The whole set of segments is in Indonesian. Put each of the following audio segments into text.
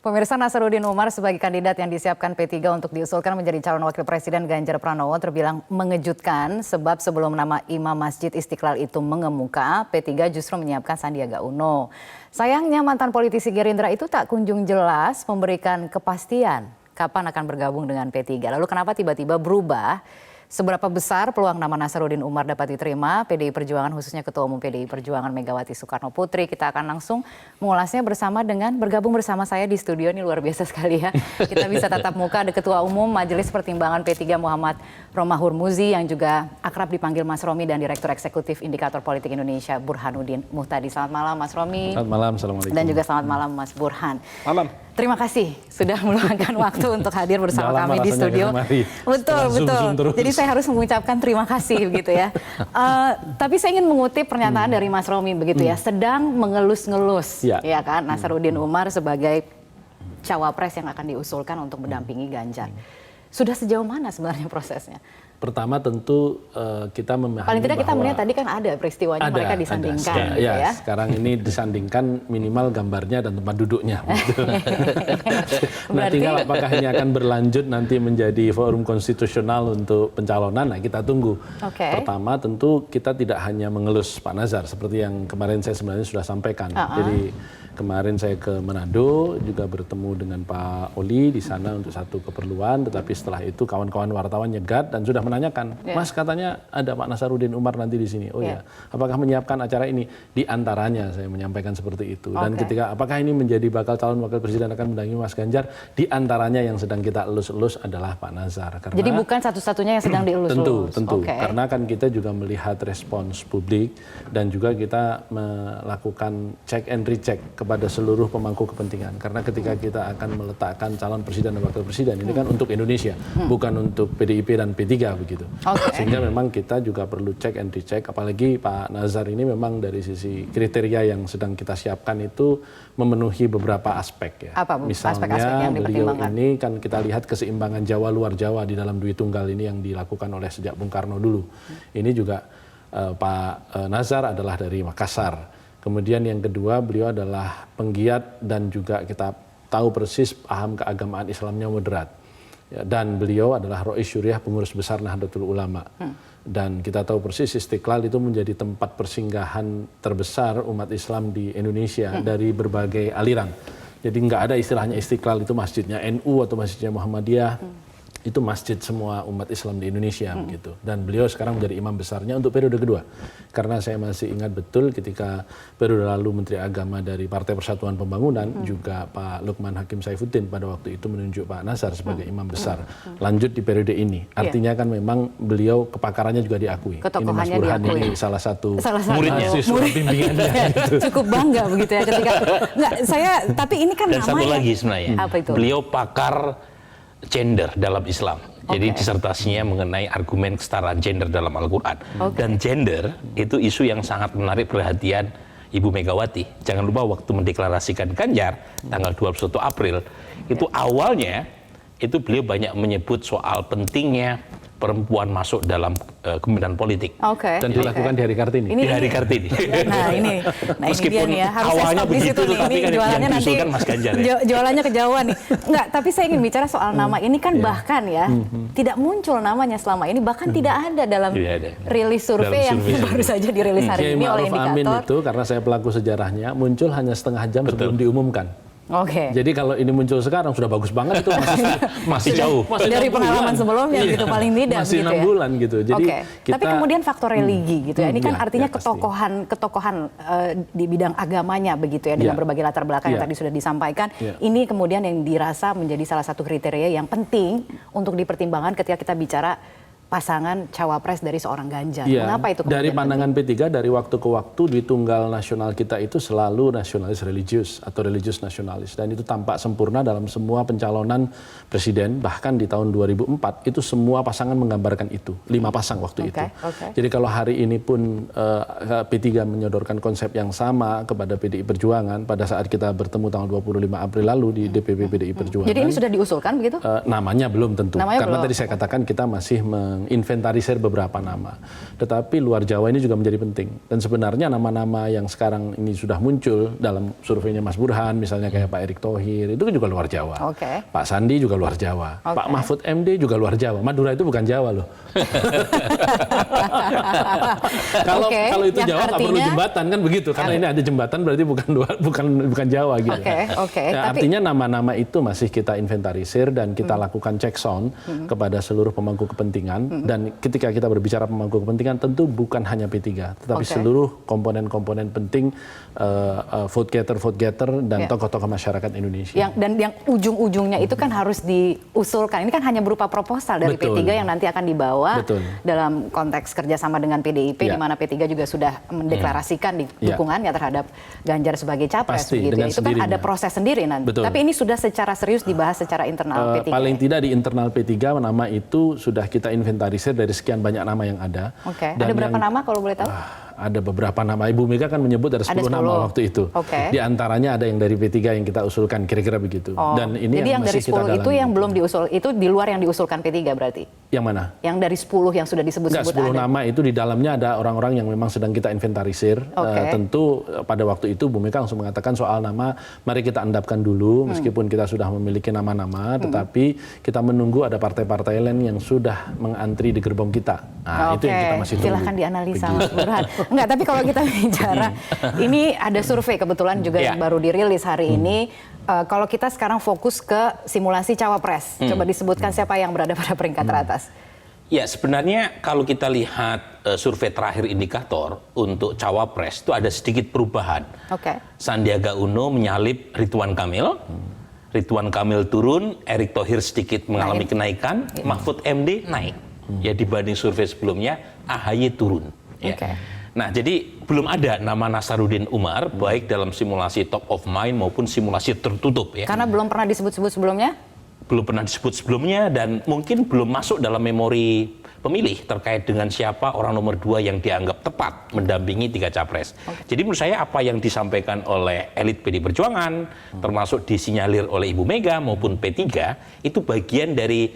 Pemirsa, Nasaruddin Umar sebagai kandidat yang disiapkan P3 untuk diusulkan menjadi calon wakil presiden Ganjar Pranowo terbilang mengejutkan sebab sebelum nama Imam Masjid Istiqlal itu mengemuka, P3 justru menyiapkan Sandiaga Uno. Sayangnya mantan politisi Gerindra itu tak kunjung jelas memberikan kepastian kapan akan bergabung dengan P3. Lalu kenapa tiba-tiba berubah? Seberapa besar peluang nama Nasaruddin Umar dapat diterima PDI Perjuangan, khususnya Ketua Umum PDI Perjuangan Megawati Soekarno Putri? Kita akan langsung mengulasnya bergabung bersama saya di studio. Ini luar biasa sekali ya. Kita bisa tatap muka ada Ketua Umum Majelis Pertimbangan P3 Muhammad Romahur Muzi yang juga akrab dipanggil Mas Romi, dan Direktur Eksekutif Indikator Politik Indonesia Burhanuddin Muhtadi. Selamat malam Mas Romi. Selamat malam, assalamualaikum. Dan juga selamat malam Mas Burhan. Malam. Terima kasih sudah meluangkan waktu untuk hadir bersama kami di studio. Betul. Jadi saya harus mengucapkan terima kasih begitu ya. Tapi saya ingin mengutip pernyataan dari Mas Romi begitu ya. Sedang mengelus-ngelus ya kan Nasaruddin Umar sebagai cawapres yang akan diusulkan untuk mendampingi Ganjar. Sudah sejauh mana sebenarnya prosesnya? Pertama tentu kita memahami paling tidak kita melihat tadi kan ada peristiwanya mereka disandingkan gitu ya. Sekarang ini disandingkan minimal gambarnya dan tempat duduknya. Nah, tinggal apakah ini akan berlanjut nanti menjadi forum konstitusional untuk pencalonan, nah kita tunggu. Pertama tentu kita tidak hanya mengelus Pak Nazar seperti yang kemarin saya sebenarnya sudah sampaikan. Jadi kemarin saya ke Manado juga bertemu dengan Pak Oli di sana untuk satu keperluan, tetapi setelah itu kawan-kawan wartawan nyegat dan sudah menanyakan, Mas katanya ada Pak Nasaruddin Umar nanti di sini. Oh ya, apakah menyiapkan acara ini? Di antaranya saya menyampaikan seperti itu. Dan ketika apakah ini menjadi bakal calon wakil presiden akan mendampingi Mas Ganjar? Di antaranya yang sedang kita elus-elus adalah Pak Nazar. Karena, jadi bukan satu-satunya yang sedang dielus-elus. Tentu. Karena kan kita juga melihat respons publik dan juga kita melakukan check and recheck kepada seluruh pemangku kepentingan. Karena ketika kita akan meletakkan calon presiden dan wakil presiden, ini kan untuk Indonesia, bukan untuk PDIP dan P3 begitu. Sehingga memang kita juga perlu check and recheck, apalagi Pak Nazar ini memang dari sisi kriteria yang sedang kita siapkan itu memenuhi beberapa aspek ya. Misalnya beliau ini kan kita lihat keseimbangan Jawa luar Jawa di dalam Dwi Tunggal ini yang dilakukan oleh sejak Bung Karno dulu. Ini juga Pak Nazar adalah dari Makassar. Kemudian yang kedua, beliau adalah penggiat dan juga kita tahu persis paham keagamaan Islamnya moderat. Dan beliau adalah Rois Syuriah, pengurus besar Nahdlatul Ulama. Dan kita tahu persis Istiqlal itu menjadi tempat persinggahan terbesar umat Islam di Indonesia dari berbagai aliran. Jadi nggak ada istilahnya Istiqlal itu masjidnya NU atau masjidnya Muhammadiyah. Itu masjid semua umat Islam di Indonesia begitu. Dan beliau sekarang menjadi imam besarnya untuk periode kedua. Karena saya masih ingat betul ketika periode lalu Menteri Agama dari Partai Persatuan Pembangunan juga Pak Lukman Hakim Saifuddin pada waktu itu menunjuk Pak Nazar sebagai imam besar. Lanjut di periode ini. Artinya kan memang beliau kepakarannya juga diakui. Ini Mas Burhan ini salah satu muridnya, siswa bimbingannya. Cukup bangga begitu ya ketika tapi ini kan namanya. Dan satu lagi sebenarnya. Apa itu? Beliau pakar gender dalam Islam. Jadi disertasinya mengenai argumen kesetaraan gender dalam Al-Quran. Dan gender itu isu yang sangat menarik perhatian Ibu Megawati. Jangan lupa waktu mendeklarasikan Ganjar tanggal 21 April, itu awalnya itu beliau banyak menyebut soal pentingnya perempuan masuk dalam kepemimpinan politik. Dan dilakukan di hari Kartini. Di hari Kartini. Meskipun ini dia nih ya, awalnya begitu, tapi kan jualannya nanti Mas Ganjar ya. Jualannya kejauhan nih. Enggak, tapi saya ingin bicara soal nama ini kan bahkan ya tidak muncul namanya selama ini, bahkan tidak ada dalam rilis survei yang baru saja dirilis hari ini oleh Indikator. Amin itu karena saya pelaku sejarahnya muncul hanya setengah jam sebelum diumumkan. Jadi kalau ini muncul sekarang sudah bagus banget itu masih jauh. Dari pengalaman sebelumnya gitu paling tidak masih gitu 6 bulan gitu. Jadi tapi kemudian faktor religi gitu ya. Ini kan artinya ketokohan di bidang agamanya begitu ya, dengan berbagai latar belakang yang tadi sudah disampaikan. Ini kemudian yang dirasa menjadi salah satu kriteria yang penting untuk dipertimbangkan ketika kita bicara pasangan cawapres dari seorang Ganjar. Mengapa itu kemudian? Dari pandangan P3 dari waktu ke waktu di tunggal nasional kita itu selalu nasionalis religius atau religius nasionalis, dan itu tampak sempurna dalam semua pencalonan presiden. Bahkan di tahun 2004 itu semua pasangan menggambarkan itu, 5 pasang waktu itu. Jadi kalau hari ini pun P3 menyodorkan konsep yang sama kepada PDI Perjuangan pada saat kita bertemu tanggal 25 April lalu di DPP PDI Perjuangan. Jadi ini sudah diusulkan begitu? Namanya belum tentu. Karena tadi saya katakan kita masih menginventarisir beberapa nama. Tetapi luar Jawa ini juga menjadi penting. Dan sebenarnya nama-nama yang sekarang ini sudah muncul dalam surveinya Mas Burhan, misalnya kayak Pak Erick Thohir, itu juga luar Jawa. Pak Sandi juga luar Jawa. Pak Mahfud MD juga luar Jawa. Madura itu bukan Jawa loh. Kalau itu Jawa nggak perlu jembatan kan begitu. Karena ini ada jembatan berarti bukan Jawa gitu. Artinya nama-nama itu masih kita inventarisir dan kita lakukan check sound kepada seluruh pemangku kepentingan. Dan ketika kita berbicara pemangku kepentingan tentu bukan hanya P3, tetapi seluruh komponen-komponen penting, vote getter dan tokoh-tokoh masyarakat Indonesia. Dan yang ujung-ujungnya itu kan harus diusulkan. Ini kan hanya berupa proposal dari P3 yang nanti akan dibawa dalam konteks kerjasama dengan PDIP, di mana P3 juga sudah mendeklarasikan dukungannya terhadap Ganjar sebagai capres. Pasti, begitu. Itu kan ada proses sendiri nanti. Tapi ini sudah secara serius dibahas secara internal P3. Paling tidak di internal P3 nama itu sudah kita inventarisir dari sekian banyak nama yang ada. Ada berapa nama kalau boleh tahu? Ada beberapa nama. Ibu Mega kan menyebut ada 10 nama waktu itu. Di antaranya ada yang dari P3 yang kita usulkan, kira-kira begitu. Dan ini jadi yang dari 10 itu yang belum diusul, itu di luar yang diusulkan P3 berarti? Yang mana? Yang dari 10 yang sudah disebut-sebut ada? 10 nama itu di dalamnya ada orang-orang yang memang sedang kita inventarisir. Tentu pada waktu itu Bu Mega langsung mengatakan soal nama, mari kita endapkan dulu, meskipun kita sudah memiliki nama-nama, tetapi kita menunggu ada partai-partai lain yang sudah mengantri di gerbong kita. Nah, itu yang kita masih tunggu. Silahkan dianalisa Mas Burhan. Enggak, tapi kalau kita bicara, ini ada survei kebetulan juga yang baru dirilis hari ini. Kalau kita sekarang fokus ke simulasi cawapres, coba disebutkan siapa yang berada pada peringkat teratas. Ya, sebenarnya kalau kita lihat survei terakhir indikator untuk cawapres itu ada sedikit perubahan. Sandiaga Uno menyalip Ridwan Kamil. Ridwan Kamil turun, Erick Thohir sedikit mengalami kenaikan, Mahfud MD naik. Ya, dibanding survei sebelumnya, AHY turun. Nah, jadi belum ada nama Nasaruddin Umar, baik dalam simulasi top of mind maupun simulasi tertutup. Karena belum pernah disebut-sebut sebelumnya? Belum pernah disebut sebelumnya dan mungkin belum masuk dalam memori pemilih terkait dengan siapa orang nomor 2 yang dianggap tepat mendampingi 3 capres. Jadi menurut saya apa yang disampaikan oleh elit PD Perjuangan, termasuk disinyalir oleh Ibu Mega maupun P3, itu bagian dari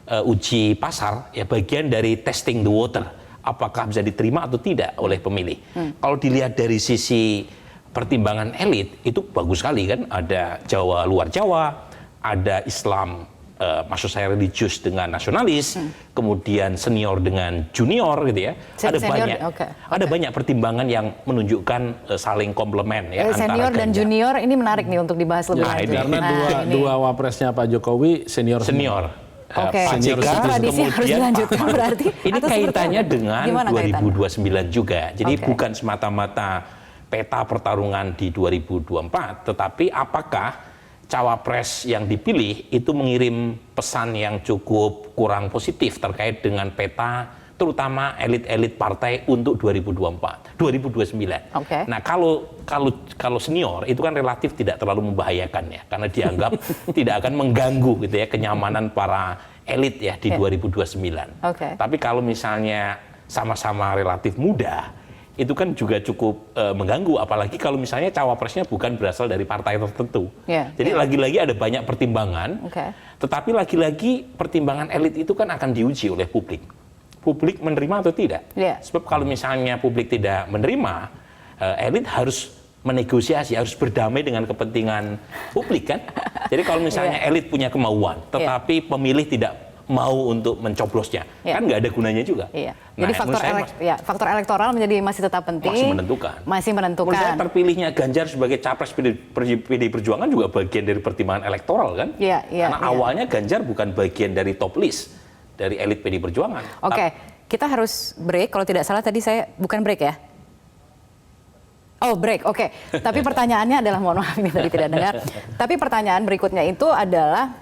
uji pasar, ya bagian dari testing the water. Apakah bisa diterima atau tidak oleh pemilih. Kalau dilihat dari sisi pertimbangan elit, itu bagus sekali kan. Ada Jawa luar Jawa, ada Islam, maksud saya religius dengan nasionalis, kemudian senior dengan junior gitu ya. Ada banyak pertimbangan yang menunjukkan saling komplement ya. Senior dan junior ini menarik nih untuk dibahas lebih lanjut. Karena dua wapresnya Pak Jokowi senior. Tradisi harus dilanjutkan berarti. Ini kaitannya dengan 2029 juga. Jadi bukan semata-mata peta pertarungan di 2024, tetapi apakah cawapres yang dipilih itu mengirim pesan yang cukup kurang positif terkait dengan peta terutama elit-elit partai untuk 2029. Nah, kalau senior itu kan relatif tidak terlalu membahayakan ya, karena dianggap tidak akan mengganggu gitu ya kenyamanan para elit ya di 2029. Tapi kalau misalnya sama-sama relatif muda, itu kan juga cukup mengganggu, apalagi kalau misalnya cawapresnya bukan berasal dari partai tertentu. Jadi lagi-lagi ada banyak pertimbangan, tetapi lagi-lagi pertimbangan elit itu kan akan diuji oleh publik. Publik menerima atau tidak? Sebab kalau misalnya publik tidak menerima, elit harus menegosiasi, harus berdamai dengan kepentingan publik kan. Jadi kalau misalnya elit punya kemauan, tetapi pemilih tidak mau untuk mencoblosnya, kan nggak ada gunanya juga. Jadi faktor elektoral masih tetap penting. Masih menentukan. Menurut saya terpilihnya Ganjar sebagai capres PDI Perjuangan juga bagian dari pertimbangan elektoral kan. Karena awalnya Ganjar bukan bagian dari top list dari elit PDI Perjuangan. Kita harus break. Kalau tidak salah tadi saya bukan break ya. Break. Tapi pertanyaannya adalah, mohon maaf ini tadi tidak dengar. Tapi pertanyaan berikutnya itu adalah,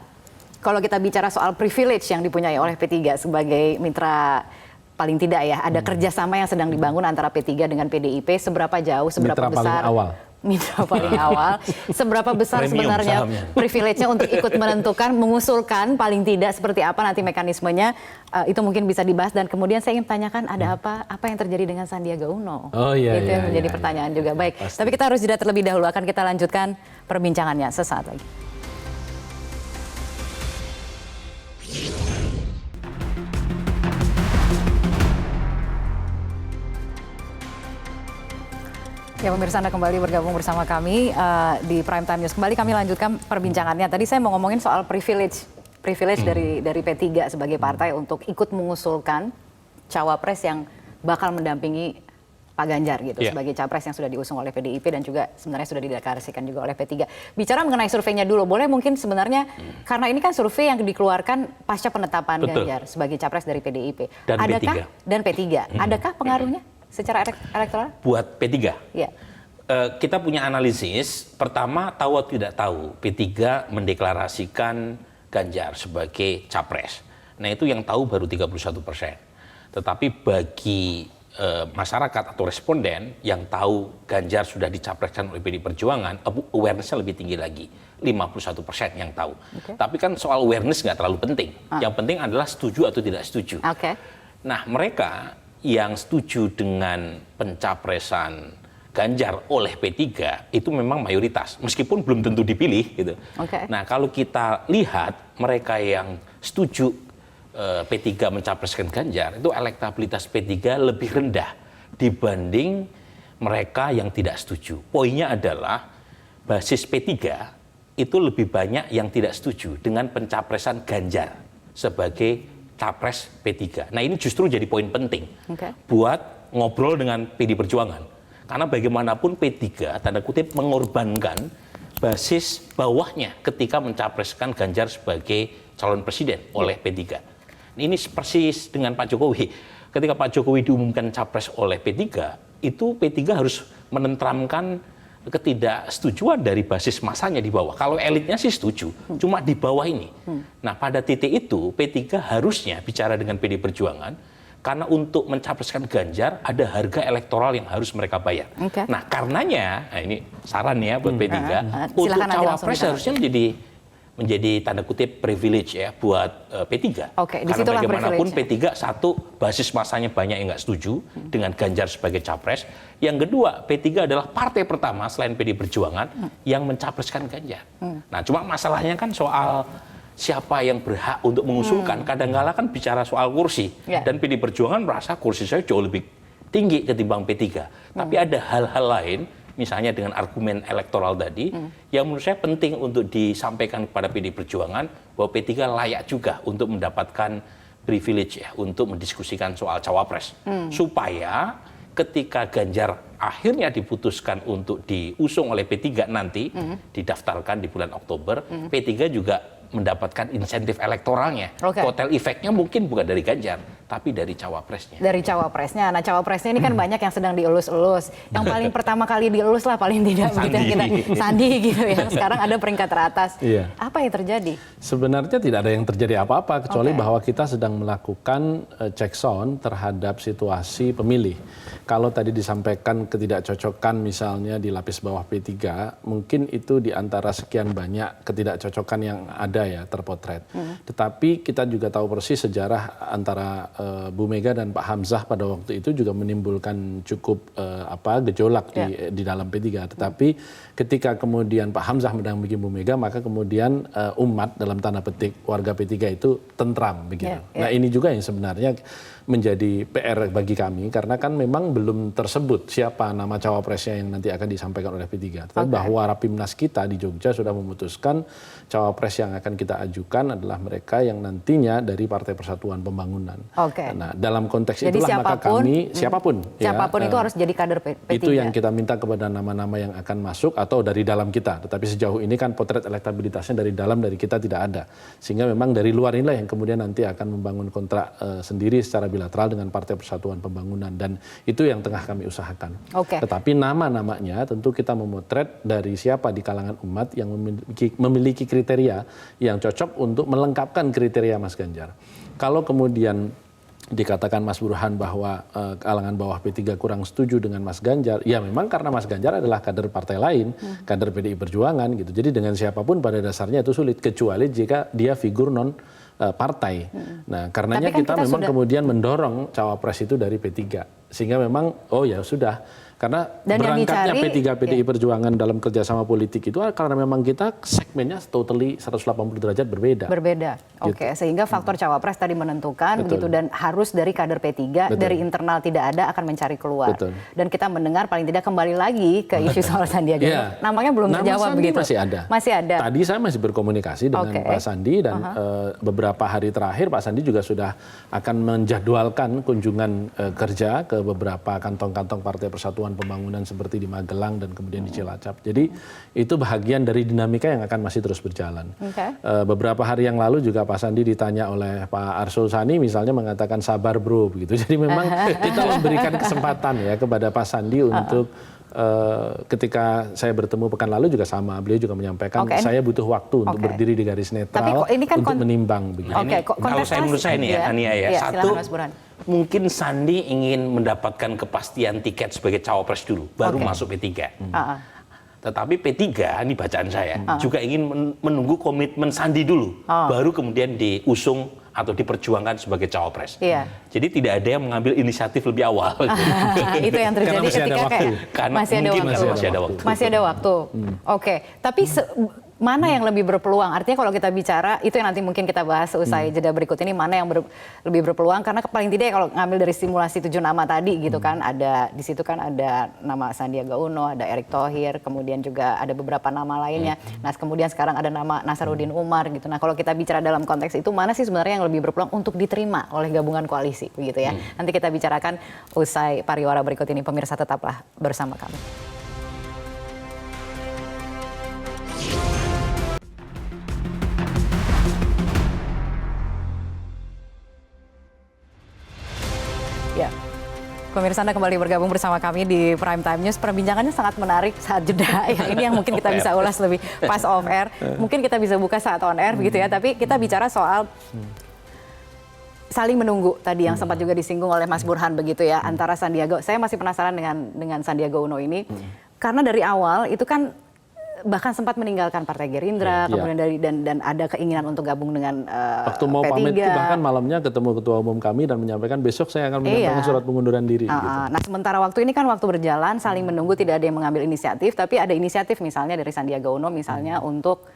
kalau kita bicara soal privilege yang dipunyai oleh P3 sebagai mitra, paling tidak ya, ada kerjasama yang sedang dibangun antara P3 dengan PDIP, seberapa jauh, seberapa besar? Mitra paling awal. Seberapa besar sebenarnya privilege-nya untuk ikut menentukan, mengusulkan paling tidak seperti apa nanti mekanismenya, itu mungkin bisa dibahas. Dan kemudian saya ingin tanyakan, ada apa yang terjadi dengan Sandiaga Uno? Itu yang menjadi pertanyaan juga. Baik, tapi kita harus jeda terlebih dahulu, akan kita lanjutkan perbincangannya sesaat lagi. Ya pemirsa, Anda kembali bergabung bersama kami di Prime Time News. Kembali kami lanjutkan perbincangannya. Tadi saya mau ngomongin soal privilege dari P3 sebagai partai untuk ikut mengusulkan cawapres yang bakal mendampingi Pak Ganjar gitu sebagai capres yang sudah diusung oleh PDIP dan juga sebenarnya sudah dideklarasikan juga oleh P3. Bicara mengenai surveinya dulu, boleh mungkin sebenarnya karena ini kan survei yang dikeluarkan pasca penetapan Ganjar sebagai capres dari PDIP. Dan P3. Dan P3. Adakah pengaruhnya secara elektoral? Buat P3? Ya. Kita punya analisis, pertama tahu atau tidak tahu, P3 mendeklarasikan Ganjar sebagai capres. Nah itu yang tahu baru 31%. Tetapi bagi masyarakat atau responden yang tahu Ganjar sudah dicapreskan oleh PDI Perjuangan, awareness-nya lebih tinggi lagi, 51% yang tahu. Tapi kan soal awareness nggak terlalu penting. Yang penting adalah setuju atau tidak setuju. Nah mereka yang setuju dengan pencapresan Ganjar oleh P3 itu memang mayoritas, meskipun belum tentu dipilih gitu. Nah kalau kita lihat mereka yang setuju P3 mencapreskan Ganjar, itu elektabilitas P3 lebih rendah dibanding mereka yang tidak setuju. Poinnya adalah basis P3 itu lebih banyak yang tidak setuju dengan pencapresan Ganjar sebagai capres P3. Nah ini justru jadi poin penting buat ngobrol dengan PDI Perjuangan. Karena bagaimanapun P3 tanda kutip mengorbankan basis bawahnya ketika mencapreskan Ganjar sebagai calon presiden oleh P3. Ini persis dengan Pak Jokowi. Ketika Pak Jokowi diumumkan capres oleh P3, itu P3 harus menentramkan ketidaksetujuan dari basis masanya di bawah. Kalau elitnya sih setuju, cuma di bawah ini. Nah pada titik itu P3 harusnya bicara dengan PDI Perjuangan, karena untuk mencapreskan Ganjar ada harga elektoral yang harus mereka bayar. Nah karenanya, nah ini saran ya buat P3, untuk cawapres harusnya menjadi tanda kutip privilege ya buat P3. Karena bagaimanapun P3 satu basis masanya banyak yang nggak setuju dengan Ganjar sebagai capres. Yang kedua P3 adalah partai pertama selain PDI Perjuangan yang mencapreskan Ganjar. Nah cuma masalahnya kan soal siapa yang berhak untuk mengusulkan. Kadang-kala kan bicara soal kursi dan PDI Perjuangan merasa kursi saya jauh lebih tinggi ketimbang P3. Tapi ada hal-hal lain. Misalnya dengan argumen elektoral tadi, yang menurut saya penting untuk disampaikan kepada PDI Perjuangan bahwa P3 layak juga untuk mendapatkan privilege ya, untuk mendiskusikan soal cawapres. Supaya ketika Ganjar akhirnya diputuskan untuk diusung oleh P3 nanti, didaftarkan di bulan Oktober, P3 juga mendapatkan insentif elektoralnya. Kotel efeknya mungkin bukan dari Ganjar, tapi dari cawapresnya. Dari cawapresnya. Nah cawapresnya ini kan banyak yang sedang dielus-elus. Yang paling pertama kali dielus lah paling tidak begitu kita Sandi gitu ya. Sekarang ada peringkat teratas. Apa yang terjadi? Sebenarnya tidak ada yang terjadi apa-apa kecuali bahwa kita sedang melakukan check sound terhadap situasi pemilih. Kalau tadi disampaikan ketidakcocokan misalnya di lapis bawah P3, mungkin itu di antara sekian banyak ketidakcocokan yang ada ya terpotret. Tetapi kita juga tahu persis sejarah antara Bu Mega dan Pak Hamzah pada waktu itu juga menimbulkan cukup gejolak di dalam P3. Tetapi ketika kemudian Pak Hamzah mendampingi Bu Mega, maka kemudian umat dalam tanda petik warga P3 itu tentram begitu. Nah ini juga yang sebenarnya menjadi PR bagi kami karena kan memang belum tersebut siapa nama cawapresnya yang nanti akan disampaikan oleh P3. Tetapi bahwa Rapimnas kita di Jogja sudah memutuskan cawapres yang akan kita ajukan adalah mereka yang nantinya dari Partai Persatuan Pembangunan. Nah dalam konteks jadi itulah maka kami siapapun itu harus jadi kader P3. Itu yang kita minta kepada nama-nama yang akan masuk atau dari dalam kita. Tetapi sejauh ini kan potret elektabilitasnya dari dalam dari kita tidak ada. Sehingga memang dari luar inilah yang kemudian nanti akan membangun kontrak sendiri secara bilateral dengan Partai Persatuan Pembangunan dan itu yang tengah kami usahakan. Tetapi nama-namanya tentu kita memotret dari siapa di kalangan umat yang memiliki kriteria yang cocok untuk melengkapkan kriteria Mas Ganjar. Kalau kemudian dikatakan Mas Burhan bahwa kalangan bawah P3 kurang setuju dengan Mas Ganjar, ya memang karena Mas Ganjar adalah kader partai lain, kader PDI Perjuangan gitu. Jadi dengan siapapun pada dasarnya itu sulit kecuali jika dia figur non partai. Nah, karenanya kita memang kemudian mendorong cawapres itu dari P3. Sehingga memang oh ya sudah Karena Dan berangkatnya yang dicari, P3 PDI Perjuangan dalam kerjasama politik itu karena memang kita segmennya totally 180 derajat berbeda. Berbeda. Oke, sehingga faktor cawapres tadi menentukan begitu, dan harus dari kader P3, dari internal tidak ada akan mencari keluar. Dan kita mendengar paling tidak kembali lagi ke isu soal Sandiaga Uno. Namanya belum terjawab Sandi begitu. masih ada. Masih ada. Tadi saya masih berkomunikasi dengan Pak Sandi dan beberapa hari terakhir Pak Sandi juga sudah akan menjadwalkan kunjungan kerja ke beberapa kantong-kantong Partai Persatuan Pembangunan seperti di Magelang dan kemudian di Cilacap. Jadi itu bahagian dari dinamika yang akan masih terus berjalan. Beberapa hari yang lalu juga Pak Sandi ditanya oleh Pak Arsul Sani misalnya mengatakan sabar bro begitu. Jadi memang kita memberikan kesempatan ya kepada Pak Sandi untuk ketika saya bertemu pekan lalu juga sama, beliau juga menyampaikan saya butuh waktu untuk berdiri di garis netral ini kan untuk menimbang begitu. Kalau menurut saya nih ya, Ania ya, satu mungkin Sandi ingin mendapatkan kepastian tiket sebagai cawapres dulu, baru masuk P3. Tetapi P3, ini bacaan saya, juga ingin menunggu komitmen Sandi dulu, baru kemudian diusung atau diperjuangkan sebagai cawapres. Jadi tidak ada yang mengambil inisiatif lebih awal. Itu yang terjadi ketika masih ada waktu. Masih ada waktu. Oke, tapi mana yang lebih berpeluang? Artinya kalau kita bicara, itu yang nanti mungkin kita bahas usai jeda berikut ini, mana yang lebih berpeluang? Karena paling tidak kalau ngambil dari simulasi 7 nama tadi gitu kan, ada di situ kan ada nama Sandiaga Uno, ada Erick Thohir, kemudian juga ada beberapa nama lainnya. Nah kemudian sekarang ada nama Nasaruddin Umar gitu. Nah kalau kita bicara dalam konteks itu, mana sih sebenarnya yang lebih berpeluang untuk diterima oleh gabungan koalisi begitu ya? Nanti kita bicarakan usai pariwara berikut ini. Pemirsa tetaplah bersama kami. Ya, pemirsa Anda kembali bergabung bersama kami di Prime Time News. Perbincangannya sangat menarik saat jeda. Ya, ini yang mungkin kita bisa ulas lebih pas off air. Mungkin kita bisa buka saat on air begitu ya. Tapi kita bicara soal saling menunggu tadi yang sempat juga disinggung oleh Mas Burhan begitu ya, antara Sandiaga. Saya masih penasaran dengan Sandiaga Uno ini karena dari awal itu kan bahkan sempat meninggalkan Partai Gerindra, kemudian dan ada keinginan untuk gabung dengan waktu mau P3. pamit itu bahkan malamnya ketemu ketua umum kami dan menyampaikan besok saya akan menyampaikan surat pengunduran diri. Gitu. Nah sementara waktu ini kan waktu berjalan, saling menunggu, tidak ada yang mengambil inisiatif, tapi ada inisiatif misalnya dari Sandiaga Uno misalnya untuk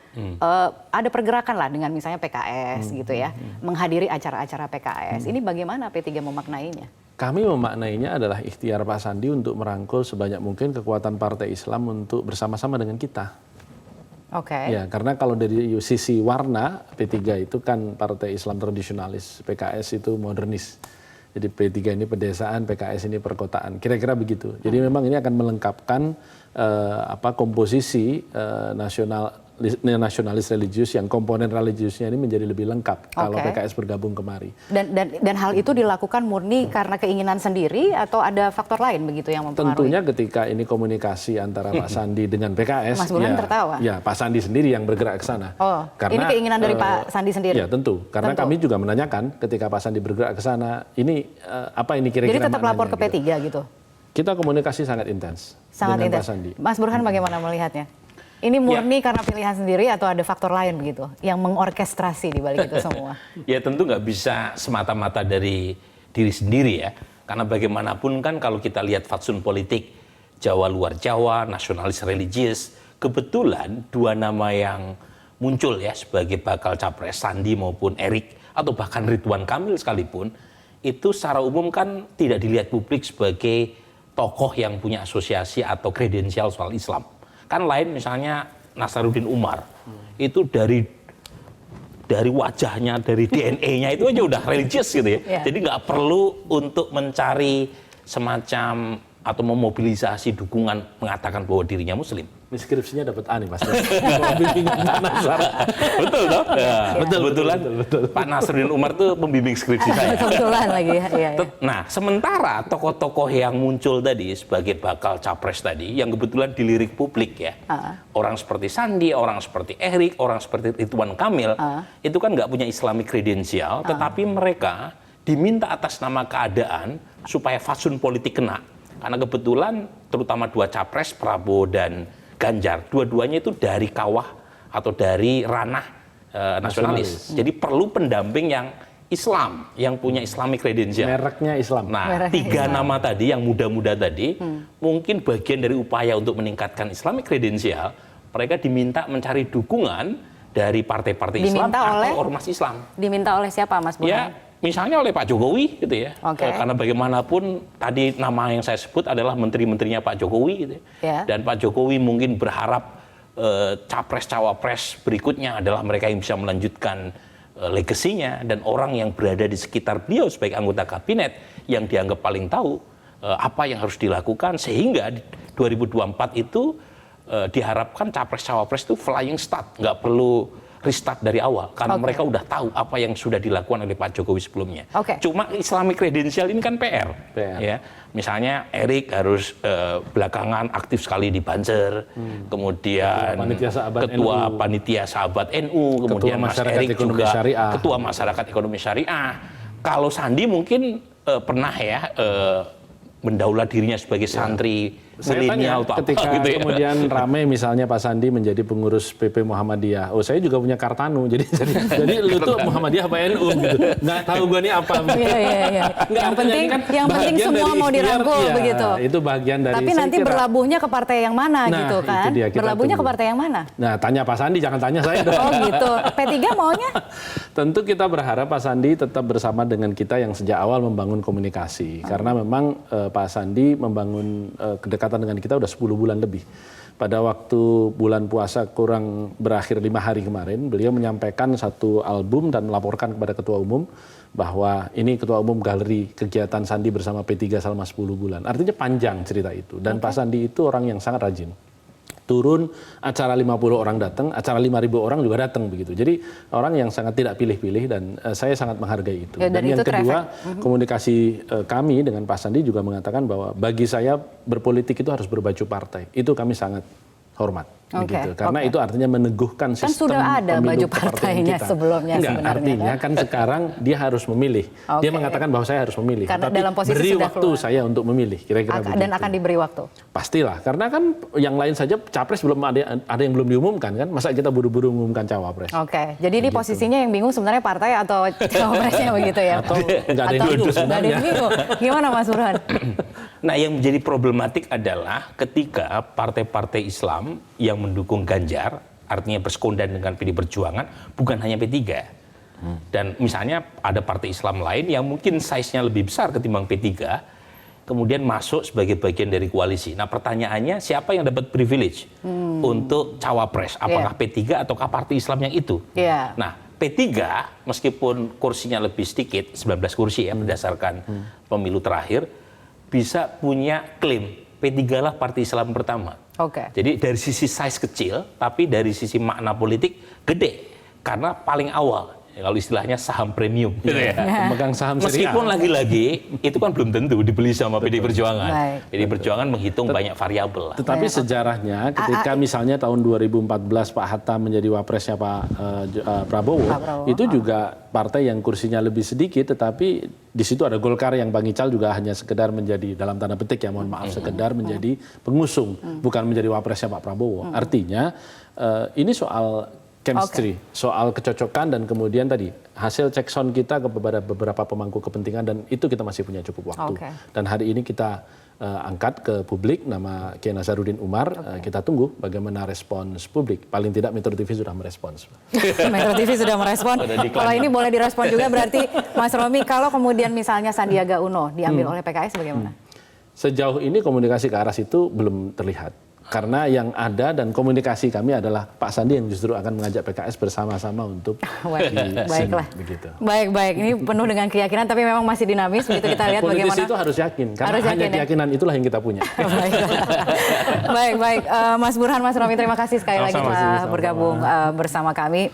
ada pergerakan lah dengan misalnya PKS gitu ya, menghadiri acara-acara PKS. Ini bagaimana P3 memaknainya? Kami memaknainya adalah ikhtiar Pak Sandi untuk merangkul sebanyak mungkin kekuatan Partai Islam untuk bersama-sama dengan kita. Ya, karena kalau dari sisi warna, P3 itu kan Partai Islam tradisionalis, PKS itu modernis. Jadi P3 ini pedesaan, PKS ini perkotaan. Kira-kira begitu. Jadi memang ini akan melengkapkan komposisi nasionalis religius yang komponen religiusnya ini menjadi lebih lengkap kalau PKS bergabung kemari. Dan hal itu dilakukan murni karena keinginan sendiri atau ada faktor lain begitu yang mempengaruhi? Tentunya ketika ini komunikasi antara Pak Sandi dengan PKS, Mas Burhan tertawa. Ya Pak Sandi sendiri yang bergerak ke sana. Karena ini keinginan dari Pak Sandi sendiri? Ya tentu, karena kami juga menanyakan ketika Pak Sandi bergerak ke sana, ini apa ini kira-kira? Jadi tetap lapor ke P3 gitu? Kita komunikasi sangat intens dengan Pak Sandi. Mas Burhan bagaimana melihatnya? Ini murni karena pilihan sendiri atau ada faktor lain begitu yang mengorkestrasi di balik itu semua? Ya tentu nggak bisa semata-mata dari diri sendiri ya. Karena bagaimanapun kan kalau kita lihat fatsun politik Jawa luar Jawa, nasionalis religius, kebetulan dua nama yang muncul ya sebagai bakal capres, Sandi maupun Erick atau bahkan Ridwan Kamil sekalipun, itu secara umum kan tidak dilihat publik sebagai tokoh yang punya asosiasi atau kredensial soal Islam. Kan lain misalnya Nasaruddin Umar, itu dari wajahnya, dari DNA-nya itu aja udah religius gitu ya. Jadi nggak perlu untuk mencari semacam atau memobilisasi dukungan mengatakan bahwa dirinya Muslim. Skripsinya dapat A nih Mas. Betul dong? Ya. Betul. Pak Nasaruddin Umar tuh pembimbing skripsi saya. Kebetulan lagi. Nah, sementara tokoh-tokoh yang muncul tadi sebagai bakal capres tadi, yang kebetulan dilirik publik ya, orang seperti Sandi, orang seperti Erick, orang seperti Ridwan Kamil, itu kan nggak punya Islamic credential, tetapi mereka diminta atas nama keadaan supaya fatsun politik kena. Karena kebetulan terutama dua capres, Prabowo dan Ganjar, dua-duanya itu dari kawah atau dari ranah nasionalis. Jadi perlu pendamping yang Islam yang punya Islamic credential. Mereknya Islam. Nah, tiga nama tadi yang muda-muda tadi mungkin bagian dari upaya untuk meningkatkan Islamic credential. Mereka diminta mencari dukungan dari partai-partai Islam atau ormas Islam. Diminta oleh siapa, Mas Burhan? Ya, misalnya oleh Pak Jokowi gitu ya. Karena bagaimanapun tadi nama yang saya sebut adalah menteri-menterinya Pak Jokowi gitu ya. Dan Pak Jokowi mungkin berharap capres-cawapres berikutnya adalah mereka yang bisa melanjutkan legasinya, dan orang yang berada di sekitar beliau sebagai anggota kabinet yang dianggap paling tahu apa yang harus dilakukan, sehingga di 2024 itu diharapkan capres-cawapres itu flying start, nggak perlu restart dari awal, karena mereka udah tahu apa yang sudah dilakukan oleh Pak Jokowi sebelumnya. Cuma Islamic credential ini kan PR. Ya. Misalnya Erik harus belakangan aktif sekali di Banser, kemudian ketua panitia sahabat NU, kemudian Mas Erik juga ketua masyarakat ekonomi syariah. Kalau Sandi mungkin pernah ya mendaulat dirinya sebagai santri milenial atau ketika apa gitu ya. Kemudian ramai misalnya Pak Sandi menjadi pengurus PP Muhammadiyah. Oh, saya juga punya Kartanu. Jadi lu tuh Muhammadiyah apa NU gitu. Nggak tahu gue nih apa. Iya. Yang penting semua mau dirangkul begitu. Itu bagian dari. Tapi nanti berlabuhnya ke partai yang mana gitu kan? Berlabuhnya ke partai yang mana? Nah, tanya Pak Sandi, jangan tanya saya dong. Oh gitu. P3 maunya? Tentu kita berharap Pak Sandi tetap bersama dengan kita yang sejak awal membangun komunikasi. Karena memang Pak Sandi membangun kedekatan dengan kita udah 10 bulan lebih. Pada waktu bulan puasa kurang berakhir 5 hari kemarin, beliau menyampaikan satu album dan melaporkan kepada Ketua Umum bahwa ini Ketua Umum galeri kegiatan Sandi bersama P3 selama 10 bulan. Artinya panjang cerita itu. Dan Pak Sandi itu orang yang sangat rajin. Turun, acara 50 orang datang, acara 5.000 orang juga datang begitu. Jadi orang yang sangat tidak pilih-pilih, dan saya sangat menghargai itu. Dan yang kedua, komunikasi kami dengan Pak Sandi juga mengatakan bahwa bagi saya berpolitik itu harus berbaju partai. Itu kami sangat hormat. Begitu. Karena itu artinya meneguhkan sistem kan sudah ada baju partainya sebelumnya. Enggak, artinya kan sekarang dia harus memilih. Dia mengatakan bahwa saya harus memilih. Karena tapi dalam posisi beri sudah waktu keluar. saya untuk memilih, kira-kira begitu. Dan akan diberi waktu? Pastilah, karena kan yang lain saja capres belum ada yang belum diumumkan kan. Masa kita buru-buru mengumumkan cawapres. Jadi ini posisinya yang bingung sebenarnya partai atau cawapresnya begitu ya? Atau nggak ada yang bingung sebenarnya. Gimana Mas Burhan? Nah, yang menjadi problematik adalah ketika partai-partai Islam yang mendukung Ganjar, artinya bersekondan dengan PD Perjuangan, bukan hanya P3. Dan misalnya ada partai Islam lain yang mungkin size-nya lebih besar ketimbang P3, kemudian masuk sebagai bagian dari koalisi. Nah, pertanyaannya siapa yang dapat privilege untuk cawapres? Apakah P3 ataukah partai Islam yang itu? Nah, P3 meskipun kursinya lebih sedikit, 19 kursi ya berdasarkan pemilu terakhir, bisa punya klaim P3 lah partai Islam pertama. Jadi dari sisi size kecil, tapi dari sisi makna politik gede. Karena paling awal, kalau istilahnya saham premium. Memegang saham meskipun lagi-lagi itu kan belum tentu dibeli sama PD Perjuangan. PD Perjuangan menghitung banyak variabel lah. Tetapi sejarahnya ketika misalnya tahun 2014 Pak Hatta menjadi wapresnya Pak Prabowo, itu juga partai yang kursinya lebih sedikit, tetapi di situ ada Golkar yang Bang Ical juga hanya sekedar menjadi, dalam tanda petik ya, mohon maaf, sekedar menjadi pengusung, bukan menjadi wapresnya Pak Prabowo. Artinya ini soal chemistry, soal kecocokan, dan kemudian tadi hasil cek sound kita kepada beberapa pemangku kepentingan, dan itu kita masih punya cukup waktu. Dan hari ini kita angkat ke publik nama Kiai Nasaruddin Umar. Kita tunggu bagaimana respons publik. Paling tidak Metro TV sudah merespons. Metro TV sudah merespon. Kalau ini boleh direspon juga berarti Mas Romi, kalau kemudian misalnya Sandiaga Uno diambil oleh PKS bagaimana? Sejauh ini komunikasi ke arah situ belum terlihat. Karena yang ada dan komunikasi kami adalah Pak Sandi yang justru akan mengajak PKS bersama-sama untuk baiklah. Baik. Ini penuh dengan keyakinan, tapi memang masih dinamis. Begitu kita lihat bagaimana. Politisi itu harus yakin, karena hanya keyakinan itulah yang kita punya. Baik. Mas Burhan, Mas Romi, terima kasih sekali lagi telah bergabung bersama kami.